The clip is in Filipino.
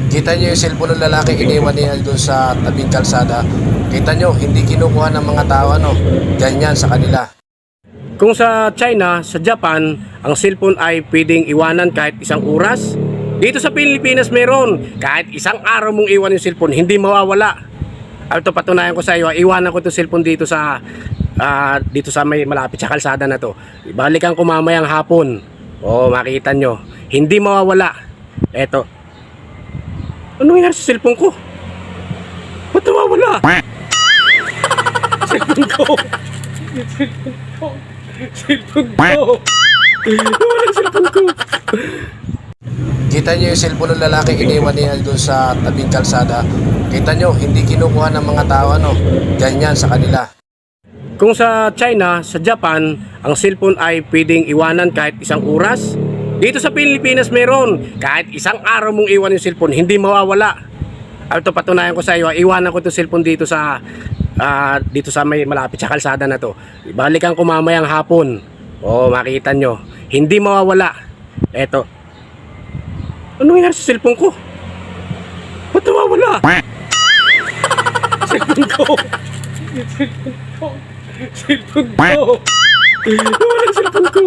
Kita nyo yung cellphone ng lalaki iniwan niya doon sa tabing kalsada. Kita nyo, hindi kinukuha ng mga tao, ano, ganyan sa kanila. Kung sa China, sa Japan, ang cellphone ay pwedeng iwanan kahit isang oras, dito sa Pilipinas meron. Kahit isang araw mong iwan yung cellphone, hindi mawawala. Ito patunayan ko sa iyo, iwanan ko itong cellphone dito sa may malapit sa kalsada na to. Balikan ko mamayang hapon. O, makita nyo, hindi mawawala. Eto. Ano nangyari sa cellphone ko? Ba't nawawala? Cellphone ko. Cellphone ko. Nawala yung cellphone ko. Kita nyo yung cellphone ng lalaki iniwan niya doon sa tabing kalsada. Kita nyo, hindi kinukuha ng mga tao, ano, ganyan sa kanila. Kung sa China, sa Japan, ang cellphone ay pwedeng iwanan kahit isang oras, dito sa Pilipinas meron. Kahit isang araw mong iwan yung cellphone, hindi mawawala. Ito patunayan ko sa iyo, iwanan ko itong cellphone dito sa may malapit sa kalsada na to. Balikan ko mamayang hapon. O, makita nyo, hindi mawawala. Eto. Ano nangyari sa cellphone ko? Ba't nawawala? Cellphone ko. Cellphone ko. Cellphone ko. Nawala yung cellphone ko.